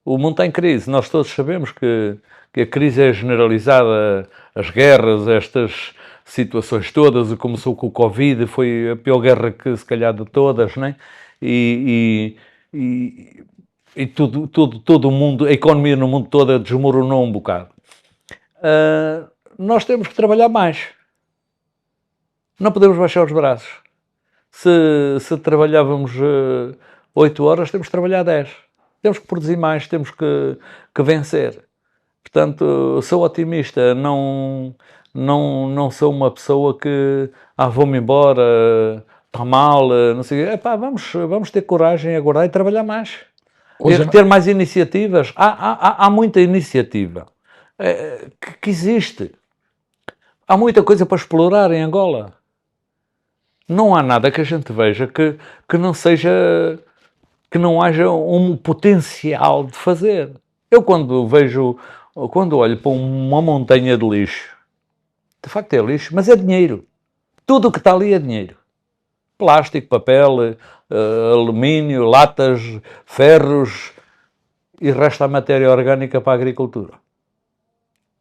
O mundo está em crise, nós todos sabemos que a crise é generalizada, as guerras, estas situações todas, começou com o Covid, foi a pior guerra que se calhar de todas, né? E, e, e todo o mundo, a economia no mundo todo desmoronou um bocado. Nós temos que trabalhar mais. Não podemos baixar os braços. Se trabalhávamos 8 horas, temos que trabalhar 10. Temos que produzir mais, temos que vencer. Portanto, sou otimista, não sou uma pessoa que vou-me embora, está mal, não sei. Epá, vamos ter coragem, aguardar e trabalhar mais. Hoje, Ter mais iniciativas. Há muita iniciativa que existe. Há muita coisa para explorar em Angola. Não há nada que a gente veja que não seja, que não haja um potencial de fazer. Eu quando olho para uma montanha de lixo, de facto é lixo, mas é dinheiro. Tudo o que está ali é dinheiro. Plástico, papel, alumínio, latas, ferros e resta a matéria orgânica para a agricultura.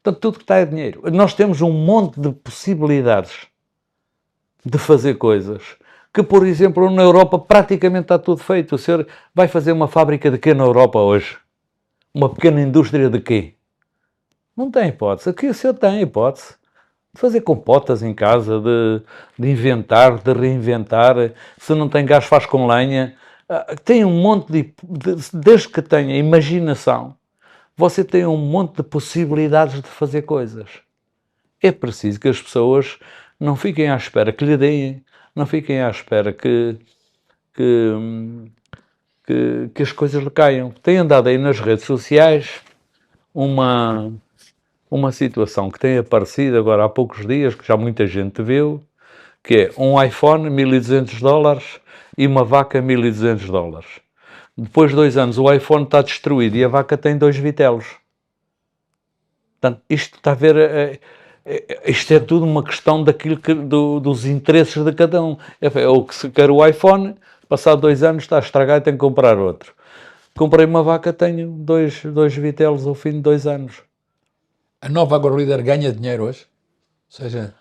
Portanto, tudo que está é dinheiro. Nós temos um monte de possibilidades de fazer coisas que, por exemplo, na Europa praticamente está tudo feito. O senhor vai fazer uma fábrica de quê na Europa hoje? Uma pequena indústria de quê? Não tem hipótese. Aqui o senhor tem hipótese de fazer compotas em casa, de inventar, de reinventar. Se não tem gás, faz com lenha. Tem um monte desde que tenha imaginação, você tem um monte de possibilidades de fazer coisas. É preciso que as pessoas não fiquem à espera que lhe deem, não fiquem à espera que as coisas lhe caiam. Tem andado aí nas redes sociais uma situação que tem aparecido agora há poucos dias, que já muita gente viu, que é um iPhone $1.200 e uma vaca $1.200. Depois de 2 anos o iPhone está destruído e a vaca tem 2 vitelos. Portanto, isto está a ver... isto é tudo uma questão daquilo dos interesses de cada um. É o que se quer o iPhone, passado 2 anos está estragado e tem que comprar outro. Comprei uma vaca, tenho dois vitelos ao fim de 2 anos. a nova AgroLíder ganha dinheiro hoje? Ou seja,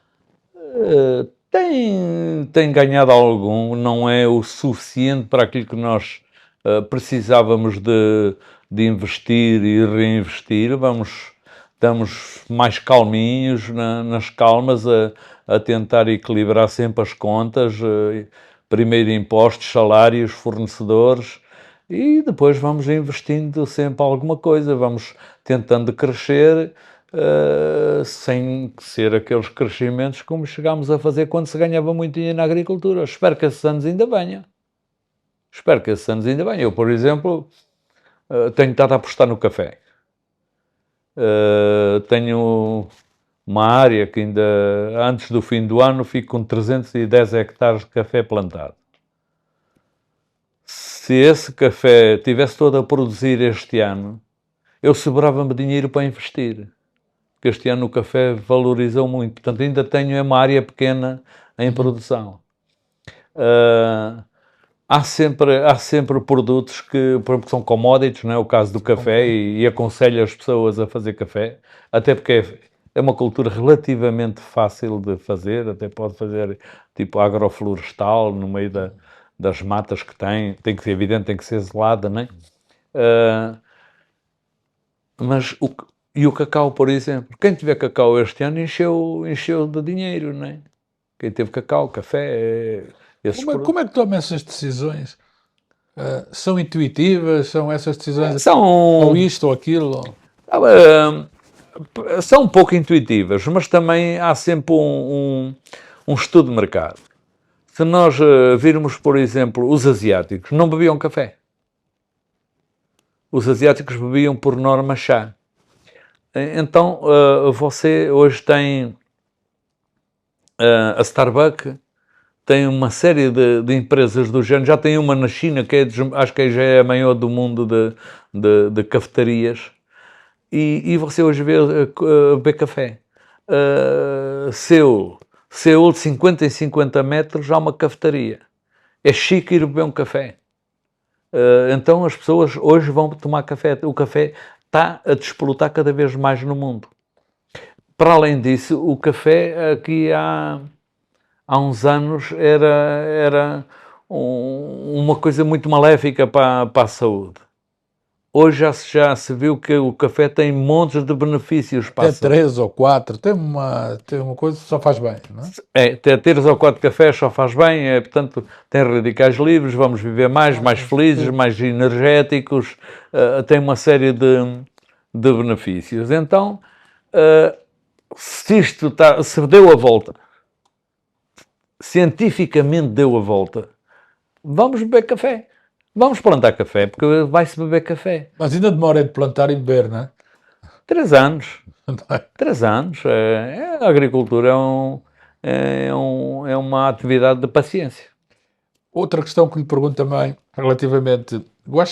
Tem ganhado algum, não é o suficiente para aquilo que nós precisávamos de investir e reinvestir. Estamos mais calminhos, nas calmas, a tentar equilibrar sempre as contas, primeiro impostos, salários, fornecedores, e depois vamos investindo sempre alguma coisa, vamos tentando crescer, sem ser aqueles crescimentos como chegámos a fazer quando se ganhava muito dinheiro na agricultura. Espero que esses anos ainda venham. Eu, por exemplo, tenho estado a apostar no café. Tenho uma área que ainda antes do fim do ano fico com 310 hectares de café plantado. Se esse café tivesse todo a produzir este ano, eu sobrava-me dinheiro para investir. Porque este ano o café valorizou muito. Portanto, ainda tenho uma área pequena em produção. Há sempre produtos que, por exemplo, são commodities, não é o caso do café, e aconselho as pessoas a fazer café, até porque é uma cultura relativamente fácil de fazer, até pode fazer tipo agroflorestal no meio das matas que tem que ser evidente, tem que ser zelada, não é? Mas o cacau, por exemplo, quem tiver cacau este ano encheu de dinheiro, não é? Quem teve cacau, café, esses como é que toma essas decisões? São intuitivas? São essas decisões ou isto ou aquilo? São um pouco intuitivas, mas também há sempre um estudo de mercado. Se nós virmos, por exemplo, os asiáticos, não bebiam café. Os asiáticos bebiam, por norma, chá. Então, você hoje tem a Starbucks tem uma série de empresas do género. Já tem uma na China, que acho que já é a maior do mundo de cafetarias. E você hoje vê beber café. Seul, de 50 em 50 metros, há uma cafetaria. É chique ir beber um café. Então as pessoas hoje vão tomar café. O café está a despolutar cada vez mais no mundo. Para além disso, o café aqui há uns anos era uma coisa muito maléfica para a saúde. Hoje já se viu que o café tem montes de benefícios para Até 3 ou 4, tem uma coisa que só faz bem, não é? ter 3 ou 4 cafés só faz bem, portanto, tem radicais livres, vamos viver mais felizes, mais energéticos, tem uma série de benefícios. Então, se deu a volta, cientificamente deu a volta, vamos beber café. Vamos plantar café, porque vai-se beber café. Mas ainda demora de plantar e beber, não é? 3 anos. Não é? 3 anos. A agricultura é uma atividade de paciência. Outra questão que lhe pergunto também, relativamente, quais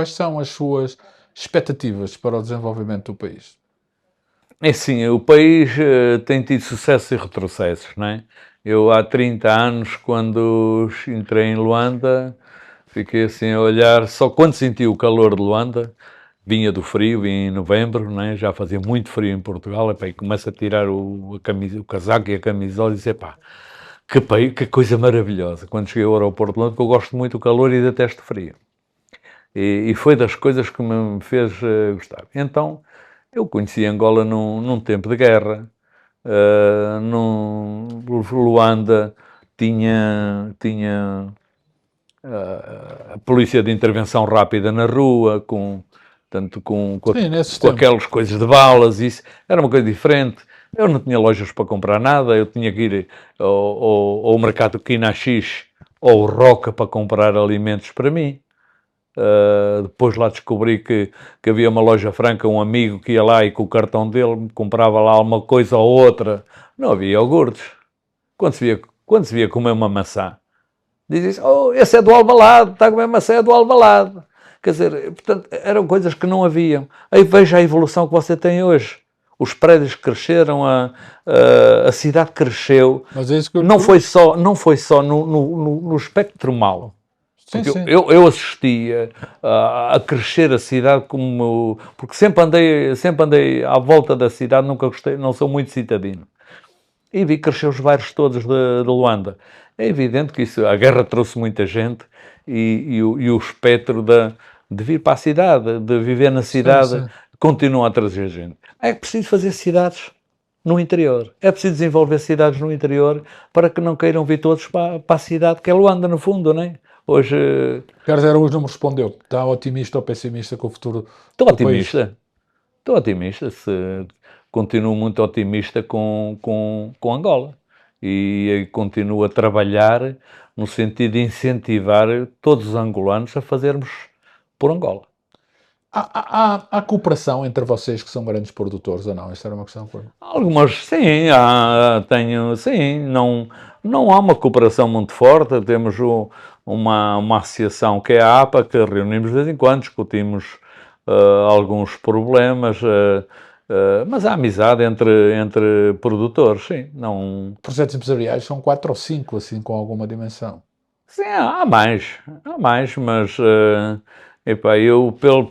são as suas expectativas para o desenvolvimento do país? É assim, o país tem tido sucessos e retrocessos, não é? Eu há 30 anos, quando entrei em Luanda, fiquei assim a olhar, só quando senti o calor de Luanda, vinha do frio, vinha em novembro, né? Já fazia muito frio em Portugal, e começo a tirar o casaco e a camisola e dizer, pá, que coisa maravilhosa. Quando cheguei ao aeroporto de Luanda, porque eu gosto muito do calor e detesto frio. E foi das coisas que me fez gostar. Então, eu conheci Angola num tempo de guerra. Luanda tinha a polícia de intervenção rápida na rua, com Sim, aquelas coisas de balas, isso era uma coisa diferente. Eu não tinha lojas para comprar nada, eu tinha que ir ao mercado Quinaxis ou Roca para comprar alimentos para mim. Depois lá descobri que havia uma loja franca, um amigo que ia lá e com o cartão dele comprava lá uma coisa ou outra. Não havia iogurtes. Quando se via comer uma maçã, dizia-se, oh, esse é do Alvalade, está a comer maçã, é do Alvalade. Quer dizer, portanto, eram coisas que não haviam. Aí veja a evolução que você tem hoje. Os prédios cresceram, a cidade cresceu. Mas é isso que eu Não foi só no espectro mau. Sim, Porque sim. eu assisti a crescer a cidade porque sempre andei à volta da cidade, nunca gostei, não sou muito citadino. E vi crescer os bairros todos de Luanda. É evidente que a guerra trouxe muita gente e o espectro de vir para a cidade, de viver na cidade, Sim. continua a trazer gente. É preciso fazer cidades no interior. É preciso desenvolver cidades no interior para que não queiram vir todos para a cidade, que é Luanda, no fundo, não é? Hoje... Carlos Araújo não me respondeu. Está otimista ou pessimista com o futuro Estou do país? Estou otimista. Continuo muito otimista com Angola. E continuo a trabalhar no sentido de incentivar todos os angolanos a fazermos por Angola. Há cooperação entre vocês que são grandes produtores ou não? Esta era uma questão. Algumas, sim, sim, não há uma cooperação muito forte. Temos uma associação que é a APA, que reunimos de vez em quando, discutimos alguns problemas, mas há amizade entre produtores, sim. Não... Projetos empresariais são 4 ou 5, assim, com alguma dimensão. Sim, há mais, mas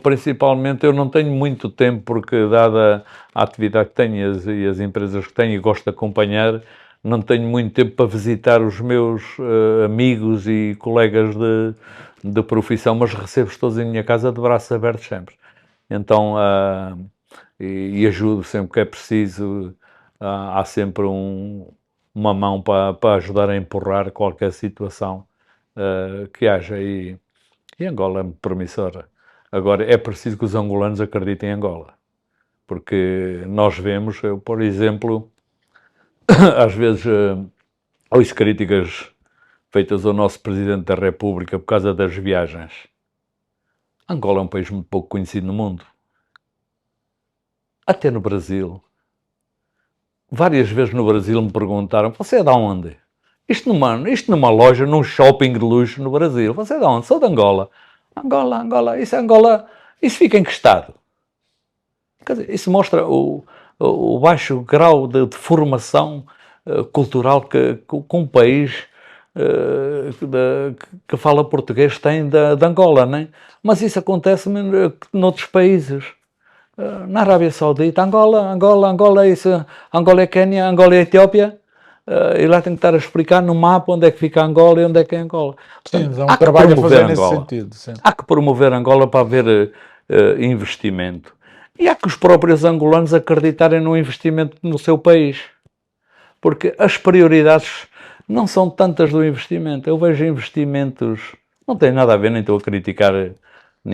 principalmente eu não tenho muito tempo, porque dada a atividade que tenho e as empresas que tenho e gosto de acompanhar, não tenho muito tempo para visitar os meus amigos e colegas de profissão, mas recebo-os todos em minha casa de braços abertos sempre. Então, e ajudo sempre que é preciso, há sempre uma mão para ajudar a empurrar qualquer situação que haja. E Angola é muito promissora. Agora, é preciso que os angolanos acreditem em Angola. Porque nós vemos, eu, por exemplo, às vezes ouço críticas feitas ao nosso Presidente da República por causa das viagens. Angola é um país muito pouco conhecido no mundo. Até no Brasil. várias vezes no Brasil me perguntaram, você é de onde? Isto numa loja, num shopping de luxo no Brasil. Você é de onde? Sou de Angola. Angola, isso fica em que estado? Quer dizer, isso mostra o baixo grau de formação cultural que um país que fala português tem de Angola, não é? Mas isso acontece noutros países. Na Arábia Saudita, Angola é Quénia, Angola é Etiópia, e lá tem que estar a explicar no mapa onde é que fica Angola e onde é que é Angola. Sim, Portanto, há um trabalho a fazer nesse sentido. Sim. Há que promover Angola para haver investimento. E há que os próprios angolanos acreditarem no investimento no seu país. Porque as prioridades não são tantas do investimento. Eu vejo investimentos, não tem nada a ver, nem estou a criticar Tem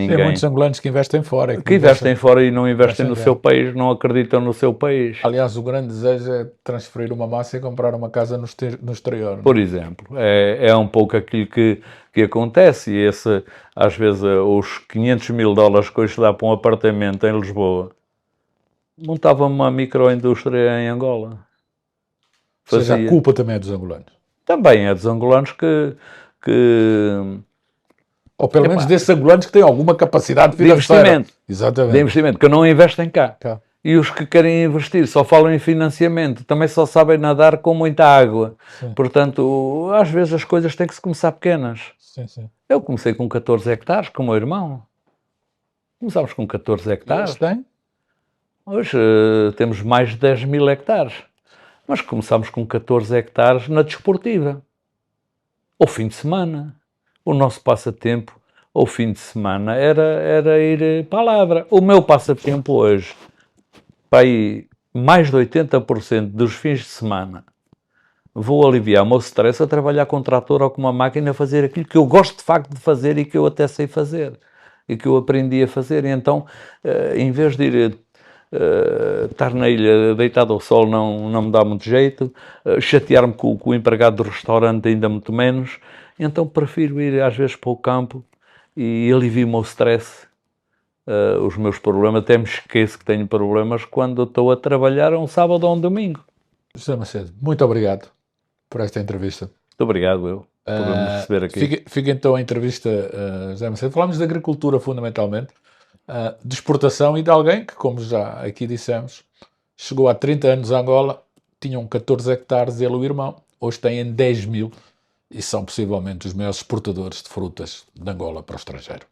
ninguém, muitos angolanos que investem fora. que investem fora e não investem no investem seu país, não acreditam no seu país. Aliás, o grande desejo é transferir uma massa e comprar uma casa no exterior. Por exemplo, é um pouco aquilo que acontece, e às vezes, os 500 mil dólares que hoje dá para um apartamento em Lisboa, montava uma microindústria em Angola. Ou seja, a culpa também é dos angolanos. Também é dos angolanos ou pelo menos desses angolanos que têm alguma capacidade financeira. De investimento. Exatamente. De investimento, que não investem cá. Cá. E os que querem investir só falam em financiamento, também só sabem nadar com muita água. Sim. Portanto, às vezes as coisas têm que se começar pequenas. Sim, sim. Eu comecei com 14 hectares, com o meu irmão. Começámos com 14 hectares. Hoje tem? Hoje temos mais de 10 mil hectares. Mas começámos com 14 hectares na desportiva. Ao fim de semana. O nosso passatempo, ao fim de semana, era ir para a lavra. O meu passatempo hoje, para aí mais de 80% dos fins de semana, vou aliviar o meu stress a trabalhar com um trator ou com uma máquina, a fazer aquilo que eu gosto de facto de fazer e que eu até sei fazer. E que eu aprendi a fazer. E então, em vez de ir estar na ilha deitado ao sol não me dá muito jeito, chatear-me com o empregado do restaurante ainda muito menos, então prefiro ir às vezes para o campo e alivio o meu stress, os meus problemas, até me esqueço que tenho problemas quando estou a trabalhar um sábado ou um domingo. José Macedo, muito obrigado por esta entrevista. Muito obrigado eu por me receber aqui. Fica então a entrevista, José Macedo. Falámos de agricultura fundamentalmente, de exportação e de alguém que, como já aqui dissemos, chegou há 30 anos a Angola, tinham 14 hectares, ele e o irmão, hoje têm 10 mil e são possivelmente os maiores exportadores de frutas de Angola para o estrangeiro.